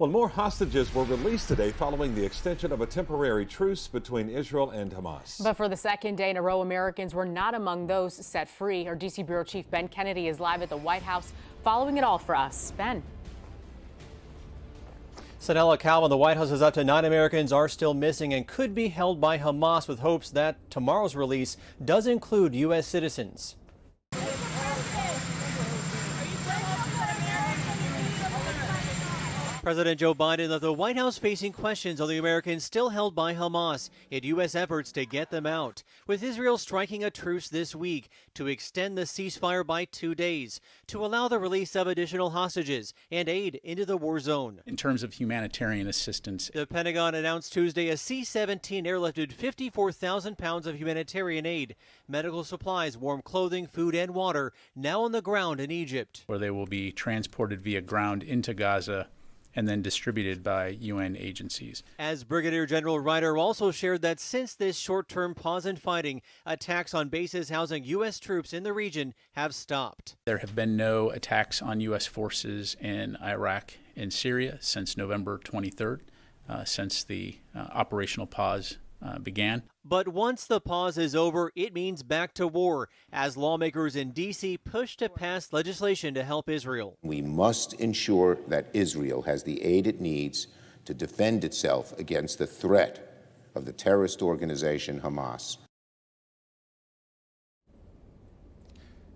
Well, more hostages were released today following the extension of a temporary truce between Israel and Hamas. But for the second day in a row, Americans were not among those set free. Our D.C. Bureau Chief Ben Kennedy is live at the White House following it all for us. Ben. Sanella Calvin, the White House is up to 9 Americans are still missing and could be held by Hamas, with hopes that tomorrow's release does include U.S. citizens. President Joe Biden left the White House facing questions on the Americans still held by Hamas in U.S. efforts to get them out, with Israel striking a truce this week to extend the ceasefire by 2 days, to allow the release of additional hostages and aid into the war zone. In terms of humanitarian assistance, The Pentagon announced Tuesday a C-17 airlifted 54,000 pounds of humanitarian aid, medical supplies, warm clothing, food, and water, now on the ground in Egypt. where they will be transported via ground into Gaza and then distributed by UN agencies. As Brigadier General Ryder also shared that since this short-term pause in fighting, attacks on bases housing U.S. troops in the region have stopped. There have been no attacks on U.S. forces in Iraq and Syria since November 23rd, since the operational pause began. But once the pause is over, it means back to war, as lawmakers in D.C. push to pass legislation to help Israel. We must ensure that Israel has the aid it needs to defend itself against the threat of the terrorist organization Hamas.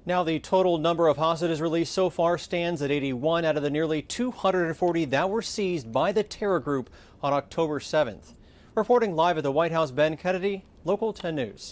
Now, the total number of hostages released so far stands at 81 out of the nearly 240 that were seized by the terror group on October 7th. Reporting live at the White House, Ben Kennedy, Local 10 News.